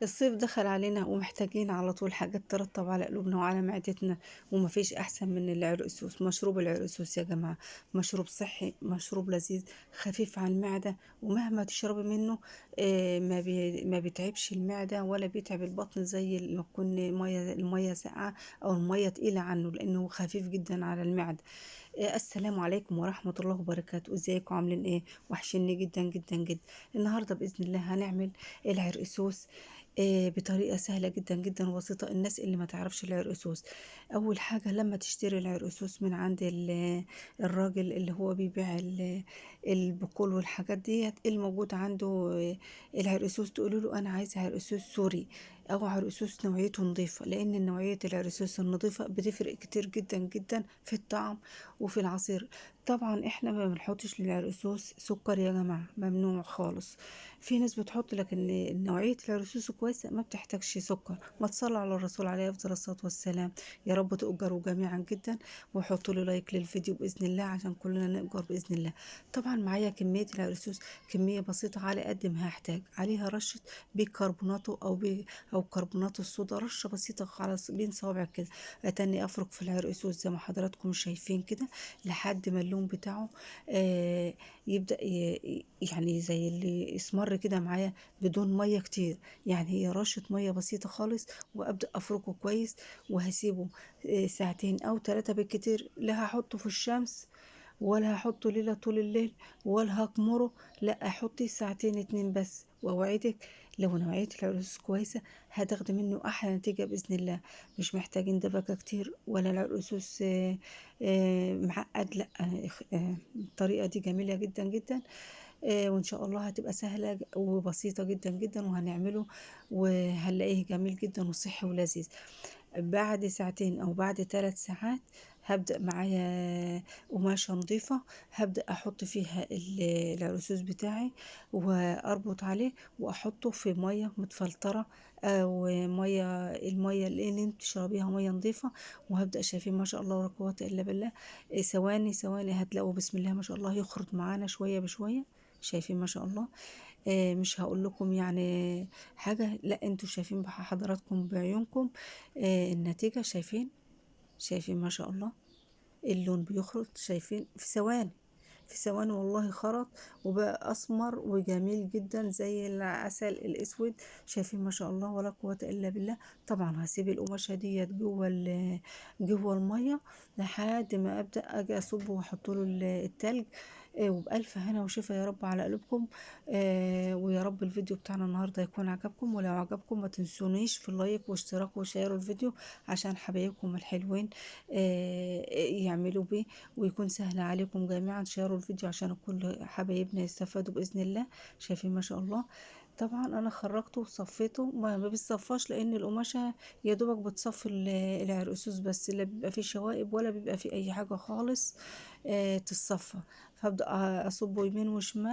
الصيف دخل علينا ومحتاجين على طول حاجات ترطب على قلوبنا وعلى معدتنا. ومفيش أحسن من العرقسوس. مشروب العرقسوس يا جماعة مشروب صحي، مشروب لذيذ، خفيف على المعدة، ومهما تشربي منه ما بيتعبش المعدة ولا بيتعب البطن زي ما تكون المية ساقعة أو المية تقيلة عنه، لأنه خفيف جدا على المعدة. السلام عليكم ورحمة الله وبركاته. ازيكم عاملين ايه؟ وحشني جدا جدا جدا. النهاردة بإذن الله هنعمل العرقسوس بطريقة سهلة جدا جدا وبسيطة. الناس اللي ما تعرفش العرقسوس، أول حاجة لما تشتري العرقسوس من عند الراجل اللي هو بيبيع البقول والحاجات ديت الموجود عنده العرقسوس، تقولوا له أنا عايزة عرقسوس سوري أو عرقسوس نوعيته نظيفة، لأن نوعية العرقسوس النظيفة بتفرق كتير جدا جدا في الطعم وفي العصير. طبعا احنا ما بنحطش للعرقسوس سكر يا جماعة، ممنوع خالص. في ناس بتحط، لكن نوعية العرقسوس كويسة ما بتحتاجش سكر. ما تصلى على الرسول عليه أفضل الصلاة والسلام. يا رب تؤجروا جميعا جدا، وحطوا لي لايك للفيديو بإذن الله عشان كلنا نؤجر بإذن الله. طبعا معايا كمية العرقسوس كمية بسيطة على قد ما هحتاج. عليها رشة بيكربوناتو أو كربونات الصودا، رشة بسيطة على بين صوابعك كده. أتني أفرك في العرقسوس زي ما حضراتكم شايفين كده لحد ما اللون بتاعه آه يبدأ يعني زي اللي يسمر كده معايا بدون مية كتير. يعني هي رشة مية بسيطة خالص، وأبدأ أفركه كويس وهسيبه ساعتين أو 3 بالكتير. لا هحطه في الشمس ولا هحطه ليلة طول الليل ولا هكمره، لا احطي ساعتين 2 بس. واوعدك لو نوعية العرقسوس كويسة هتاخدي منه احلى نتيجة باذن الله. مش محتاجين دبكة كتير ولا العرقسوس معقد، لا. الطريقة دي جميلة جدا جدا. وان شاء الله هتبقى سهلة وبسيطة جدا جدا وهنعمله وهنلاقيه جميل جدا وصحي ولذيذ. بعد ساعتين او بعد 3 ساعات هبدأ معايا قماشة نظيفة، هبدأ أحط فيها العرقسوس بتاعي وأربط عليه وأحطه في مية متفلترة أو المية اللي انت تشربيها مية نظيفة. وهبدأ، شايفين ما شاء الله ولا قوة إلا بالله، ثواني ثواني هتلاقوا بسم الله ما شاء الله يخرج معانا شوية بشوية. شايفين ما شاء الله. مش هقول لكم يعني حاجة، لا انتوا شايفين حضراتكم بعيونكم النتيجة. شايفين ما شاء الله اللون بيخرج، شايفين في ثواني، في ثواني والله خرط وبقى اسمر وجميل جدا زي العسل الاسود. شايفين ما شاء الله ولا قوة الا بالله. طبعا هسيب القماشة ديت جوه المية لحد ما ابدا اجي اصبه واحط له التلج. وبألف هنا وشفا يا رب على قلوبكم. ويا رب الفيديو بتاعنا النهارده يكون عجبكم، ولو عجبكم ما تنسونيش في اللايك واشتراك وشيروا الفيديو عشان حبايبكم الحلوين يعملوا بيه ويكون سهل عليكم جميعا. شيروا الفيديو عشان كل حبايبنا يستفادوا بإذن الله. شايفين ما شاء الله. طبعا انا خرجته وصفيته، ما بيتصفاش لان القماشه يا دوبك بتصفي العرقسوس بس، لا بيبقى فيه شوائب ولا بيبقى فيه اي حاجه خالص تتصفى. فابدا اصبه يمين وشمال